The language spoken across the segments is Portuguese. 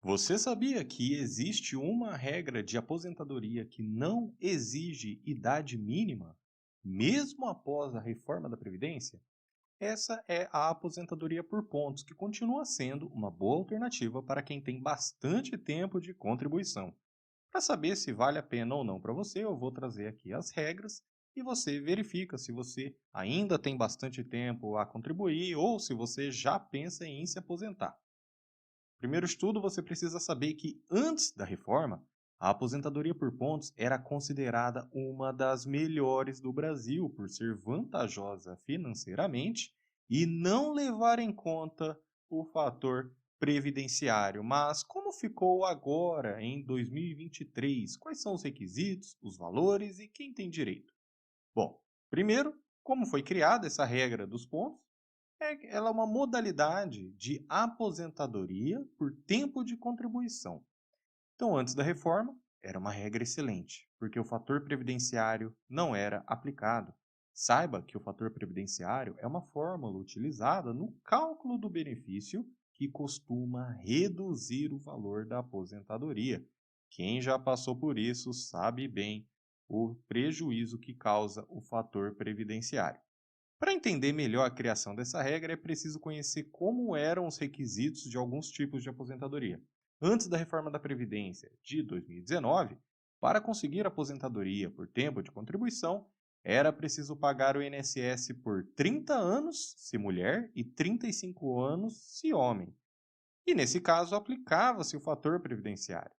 Você sabia que existe uma regra de aposentadoria que não exige idade mínima, mesmo após a reforma da Previdência? Essa é a aposentadoria por pontos, que continua sendo uma boa alternativa para quem tem bastante tempo de contribuição. Para saber se vale a pena ou não para você, eu vou trazer aqui as regras e você verifica se você ainda tem bastante tempo a contribuir ou se você já pensa em se aposentar. Primeiro de tudo, você precisa saber que antes da reforma, a aposentadoria por pontos era considerada uma das melhores do Brasil por ser vantajosa financeiramente e não levar em conta o fator previdenciário. Mas como ficou agora em 2023? Quais são os requisitos, os valores e quem tem direito? Bom, primeiro, como foi criada essa regra dos pontos? Ela é uma modalidade de aposentadoria por tempo de contribuição. Então, antes da reforma, era uma regra excelente, porque o fator previdenciário não era aplicado. Saiba que o fator previdenciário é uma fórmula utilizada no cálculo do benefício que costuma reduzir o valor da aposentadoria. Quem já passou por isso sabe bem o prejuízo que causa o fator previdenciário. Para entender melhor a criação dessa regra, é preciso conhecer como eram os requisitos de alguns tipos de aposentadoria. Antes da reforma da Previdência de 2019, para conseguir aposentadoria por tempo de contribuição, era preciso pagar o INSS por 30 anos, se mulher, e 35 anos, se homem. E nesse caso, aplicava-se o fator previdenciário.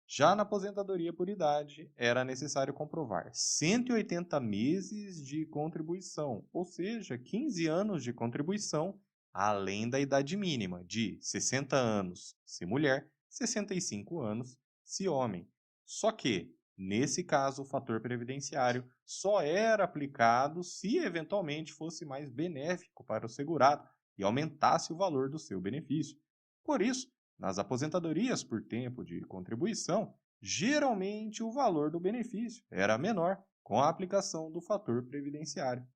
Já na aposentadoria por idade, era necessário comprovar 180 meses de contribuição, ou seja, 15 anos de contribuição, além da idade mínima de 60 anos se mulher, 65 anos se homem. Só que, nesse caso, o fator previdenciário só era aplicado se eventualmente fosse mais benéfico para o segurado e aumentasse o valor do seu benefício. Por isso, nas aposentadorias por tempo de contribuição, geralmente o valor do benefício era menor com a aplicação do fator previdenciário.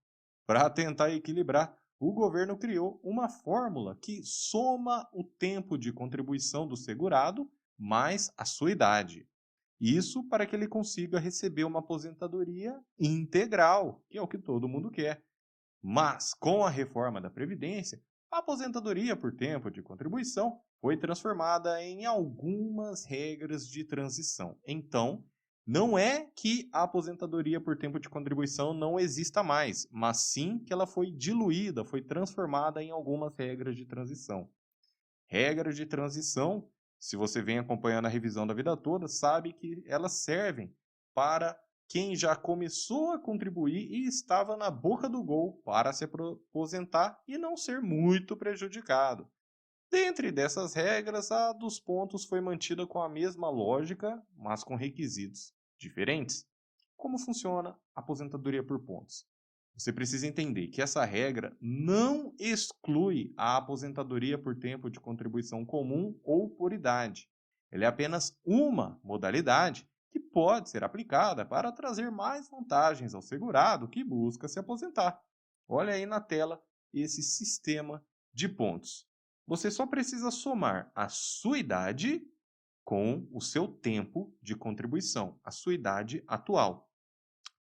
Para tentar equilibrar, o governo criou uma fórmula que soma o tempo de contribuição do segurado mais a sua idade. Isso para que ele consiga receber uma aposentadoria integral, que é o que todo mundo quer. Mas, com a reforma da Previdência, a aposentadoria por tempo de contribuição foi transformada em algumas regras de transição. Então, não é que a aposentadoria por tempo de contribuição não exista mais, mas sim que ela foi diluída, foi transformada em algumas regras de transição. Regras de transição, se você vem acompanhando a revisão da vida toda, sabe que elas servem para quem já começou a contribuir e estava na boca do gol para se aposentar e não ser muito prejudicado. Dentre dessas regras, a dos pontos foi mantida com a mesma lógica, mas com requisitos diferentes. Como funciona a aposentadoria por pontos? Você precisa entender que essa regra não exclui a aposentadoria por tempo de contribuição comum ou por idade. Ela é apenas uma modalidade que pode ser aplicada para trazer mais vantagens ao segurado que busca se aposentar. Olha aí na tela esse sistema de pontos. Você só precisa somar a sua idade com o seu tempo de contribuição, a sua idade atual.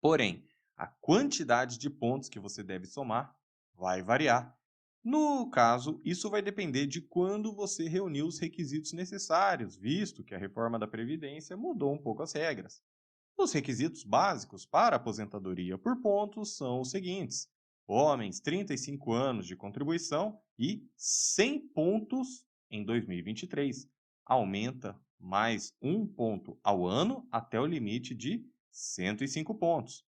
Porém, a quantidade de pontos que você deve somar vai variar. No caso, isso vai depender de quando você reuniu os requisitos necessários, visto que a reforma da Previdência mudou um pouco as regras. Os requisitos básicos para aposentadoria por pontos são os seguintes: homens, 35 anos de contribuição e 100 pontos em 2023. Aumenta mais um ponto ao ano até o limite de 105 pontos.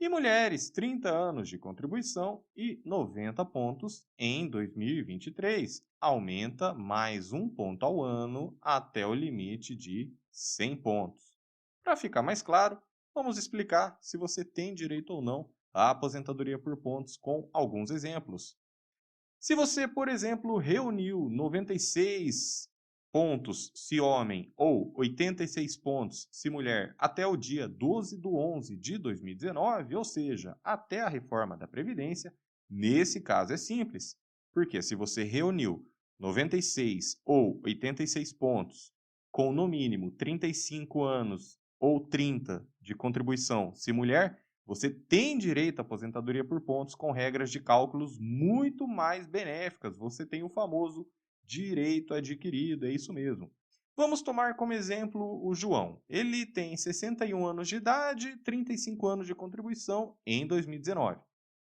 E mulheres, 30 anos de contribuição e 90 pontos em 2023. Aumenta mais um ponto ao ano até o limite de 100 pontos. Para ficar mais claro, vamos explicar se você tem direito ou não à aposentadoria por pontos com alguns exemplos. Se você, por exemplo, reuniu 96 pontos se homem ou 86 pontos se mulher até o dia 12/11 de 2019, ou seja, até a reforma da Previdência, nesse caso é simples, porque se você reuniu 96 ou 86 pontos com no mínimo 35 anos ou 30 de contribuição, se mulher, você tem direito à aposentadoria por pontos com regras de cálculos muito mais benéficas. Você tem o famoso direito adquirido, é isso mesmo. Vamos tomar como exemplo o João. Ele tem 61 anos de idade, 35 anos de contribuição em 2019.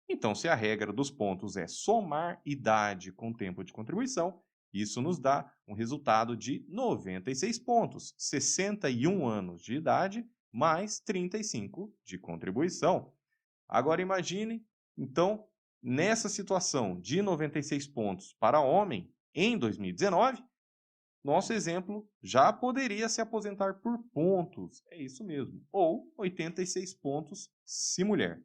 Então, se a regra dos pontos é somar idade com tempo de contribuição, isso nos dá um resultado de 96 pontos, 61 anos de idade mais 35 de contribuição. Agora imagine, então, nessa situação de 96 pontos para homem em 2019, nosso exemplo já poderia se aposentar por pontos, é isso mesmo, ou 86 pontos se mulher.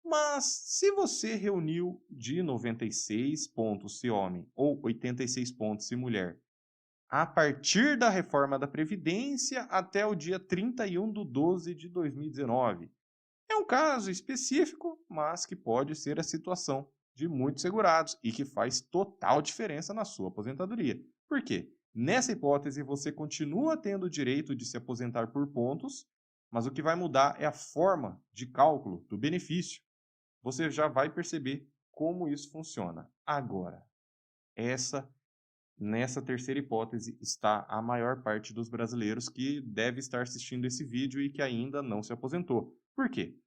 Mas se você reuniu de 96 pontos se homem ou 86 pontos se mulher, a partir da reforma da Previdência até o dia 31/12 de 2019, é um caso específico, mas que pode ser a situação de muitos segurados e que faz total diferença na sua aposentadoria. Por quê? Nessa hipótese, você continua tendo o direito de se aposentar por pontos, mas o que vai mudar é a forma de cálculo do benefício. Você já vai perceber como isso funciona. Agora, nessa terceira hipótese está a maior parte dos brasileiros que deve estar assistindo esse vídeo e que ainda não se aposentou. Por quê?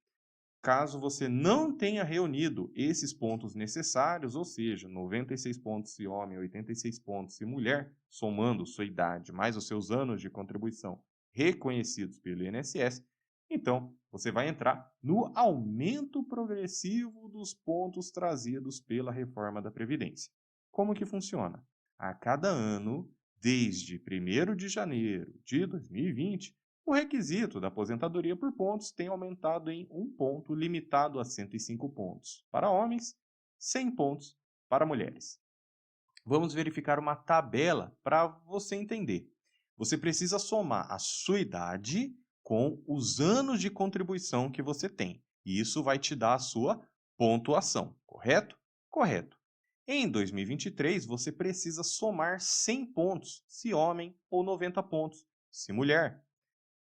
Caso você não tenha reunido esses pontos necessários, ou seja, 96 pontos se homem, 86 pontos se mulher, somando sua idade mais os seus anos de contribuição reconhecidos pelo INSS, então você vai entrar no aumento progressivo dos pontos trazidos pela reforma da Previdência. Como que funciona? A cada ano, desde 1º de janeiro de 2020, o requisito da aposentadoria por pontos tem aumentado em 1 ponto, limitado a 105 pontos para homens, 100 pontos para mulheres. Vamos verificar uma tabela para você entender. Você precisa somar a sua idade com os anos de contribuição que você tem. E isso vai te dar a sua pontuação, correto? Correto. Em 2023, você precisa somar 100 pontos, se homem, ou 90 pontos, se mulher.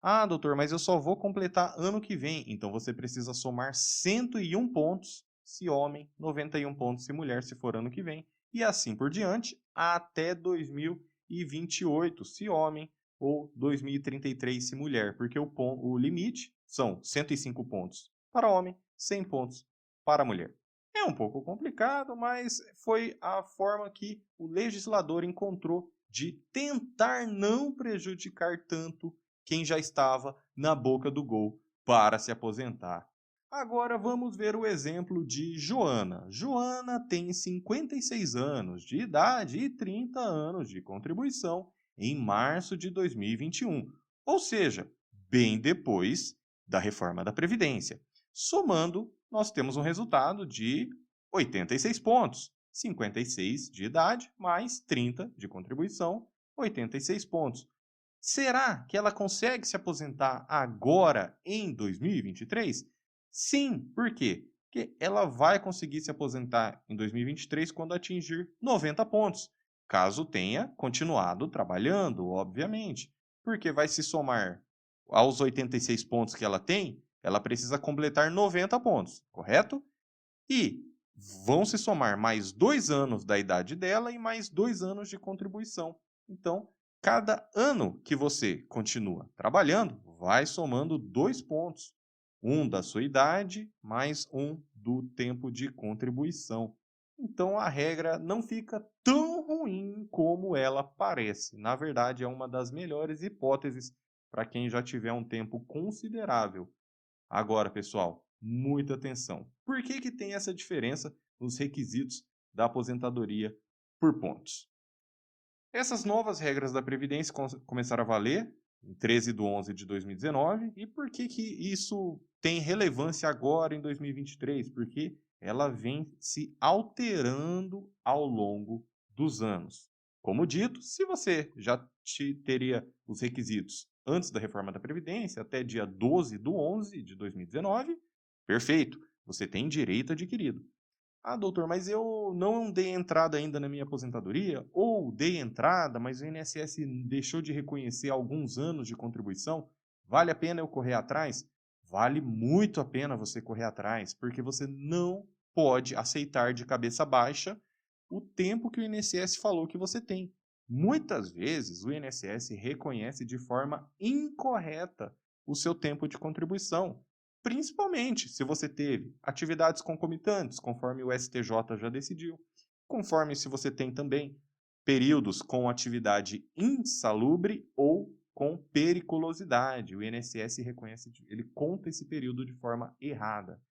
Ah, doutor, mas eu só vou completar ano que vem. Então você precisa somar 101 pontos se homem, 91 pontos se mulher, se for ano que vem, e assim por diante, até 2028 se homem, ou 2033 se mulher, porque o limite são 105 pontos para homem, 100 pontos para mulher. É um pouco complicado, mas foi a forma que o legislador encontrou de tentar não prejudicar tanto quem já estava na boca do gol para se aposentar. Agora vamos ver o exemplo de Joana. Joana tem 56 anos de idade e 30 anos de contribuição em março de 2021, ou seja, bem depois da reforma da Previdência. Somando, nós temos um resultado de 86 pontos, 56 de idade mais 30 de contribuição, 86 pontos. Será que ela consegue se aposentar agora, em 2023? Sim, por quê? Porque ela vai conseguir se aposentar em 2023 quando atingir 90 pontos, caso tenha continuado trabalhando, obviamente. Porque vai se somar aos 86 pontos que ela tem, ela precisa completar 90 pontos, correto? E vão se somar mais 2 anos da idade dela e mais 2 anos de contribuição. Então, cada ano que você continua trabalhando, vai somando 2 pontos. Um da sua idade, mais um do tempo de contribuição. Então, a regra não fica tão ruim como ela parece. Na verdade, é uma das melhores hipóteses para quem já tiver um tempo considerável. Agora, pessoal, muita atenção. Por que tem essa diferença nos requisitos da aposentadoria por pontos? Essas novas regras da Previdência começaram a valer em 13/11 de 2019. E por que isso tem relevância agora em 2023? Porque ela vem se alterando ao longo dos anos. Como dito, se você já teria os requisitos antes da reforma da Previdência, até dia 12/11 de 2019, perfeito, você tem direito adquirido. Ah, doutor, mas eu não dei entrada ainda na minha aposentadoria, ou dei entrada, mas o INSS deixou de reconhecer alguns anos de contribuição. Vale a pena eu correr atrás? Vale muito a pena você correr atrás, porque você não pode aceitar de cabeça baixa o tempo que o INSS falou que você tem. Muitas vezes o INSS reconhece de forma incorreta o seu tempo de contribuição. Principalmente se você teve atividades concomitantes, conforme o STJ já decidiu, conforme se você tem também períodos com atividade insalubre ou com periculosidade. O INSS reconhece, ele conta esse período de forma errada.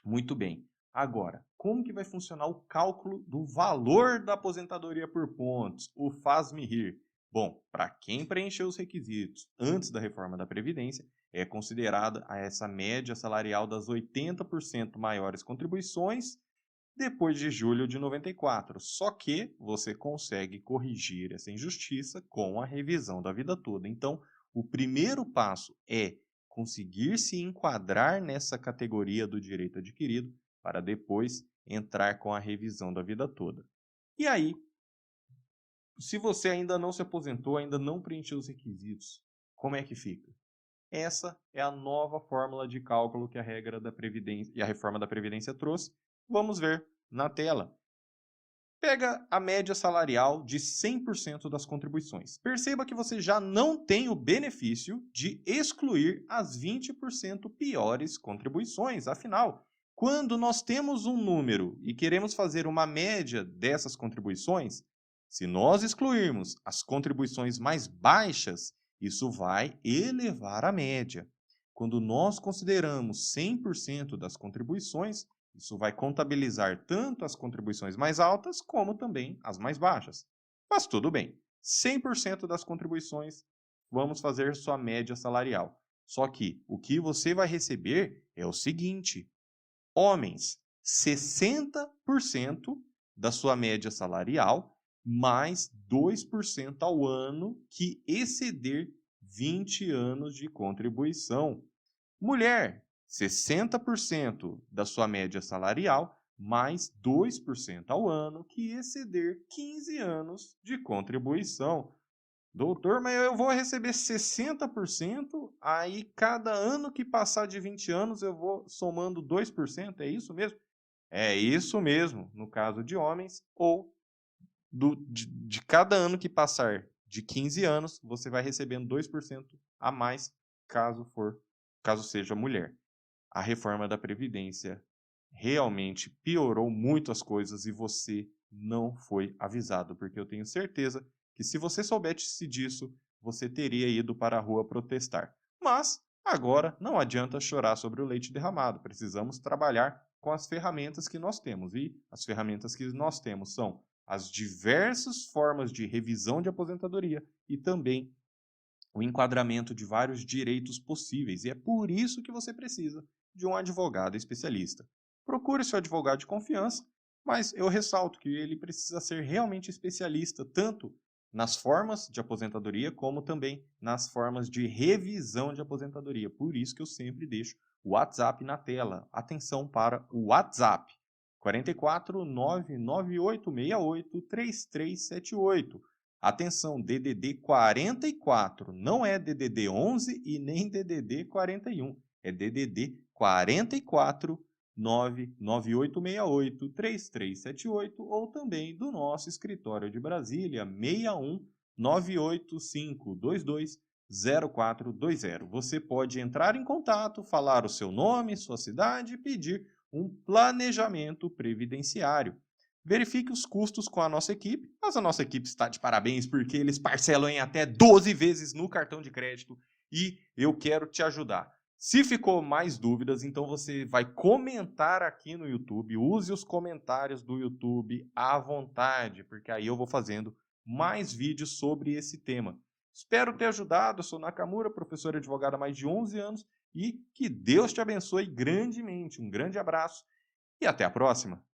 Muito bem. Agora, como que vai funcionar o cálculo do valor da aposentadoria por pontos, o faz-me rir? Bom, para quem preencheu os requisitos antes da reforma da Previdência, é considerada essa média salarial das 80% maiores contribuições depois de julho de 94. Só que você consegue corrigir essa injustiça com a revisão da vida toda. Então, o primeiro passo é conseguir se enquadrar nessa categoria do direito adquirido para depois entrar com a revisão da vida toda. E aí, se você ainda não se aposentou, ainda não preencheu os requisitos, como é que fica? Essa é a nova fórmula de cálculo que a regra da Previdência e a reforma da Previdência trouxe. Vamos ver na tela. Pega a média salarial de 100% das contribuições. Perceba que você já não tem o benefício de excluir as 20% piores contribuições. Afinal, quando nós temos um número e queremos fazer uma média dessas contribuições, se nós excluirmos as contribuições mais baixas, isso vai elevar a média. Quando nós consideramos 100% das contribuições, isso vai contabilizar tanto as contribuições mais altas como também as mais baixas. Mas tudo bem, 100% das contribuições, vamos fazer sua média salarial. Só que o que você vai receber é o seguinte: homens, 60% da sua média salarial, mais 2% ao ano que exceder 20 anos de contribuição. Mulher, 60% da sua média salarial, mais 2% ao ano que exceder 15 anos de contribuição. Doutor, mas eu vou receber 60%, aí cada ano que passar de 20 anos eu vou somando 2%, é isso mesmo? É isso mesmo, no caso de homens, ou de cada ano que passar de 15 anos, você vai recebendo 2% a mais, caso seja mulher. A reforma da Previdência realmente piorou muito as coisas e você não foi avisado, porque eu tenho certeza que se você soubesse disso, você teria ido para a rua protestar. Mas agora não adianta chorar sobre o leite derramado, precisamos trabalhar com as ferramentas que nós temos. E as ferramentas que nós temos são as diversas formas de revisão de aposentadoria e também o enquadramento de vários direitos possíveis. E é por isso que você precisa de um advogado especialista. Procure seu advogado de confiança, mas eu ressalto que ele precisa ser realmente especialista tanto nas formas de aposentadoria como também nas formas de revisão de aposentadoria. Por isso que eu sempre deixo o WhatsApp na tela. Atenção para o WhatsApp. 44 99868 3378. Atenção, DDD 44, não é DDD 11 e nem DDD 41, é DDD 44 99868 3378 ou também do nosso escritório de Brasília 61 98522 0420. Você pode entrar em contato, falar o seu nome, sua cidade e pedir um planejamento previdenciário. Verifique os custos com a nossa equipe, mas a nossa equipe está de parabéns porque eles parcelam em até 12 vezes no cartão de crédito e eu quero te ajudar. Se ficou mais dúvidas, então você vai comentar aqui no YouTube, use os comentários do YouTube à vontade, porque aí eu vou fazendo mais vídeos sobre esse tema. Espero ter ajudado, eu sou Nakamura, professor e advogado há mais de 11 anos e que Deus te abençoe grandemente. Um grande abraço e até a próxima!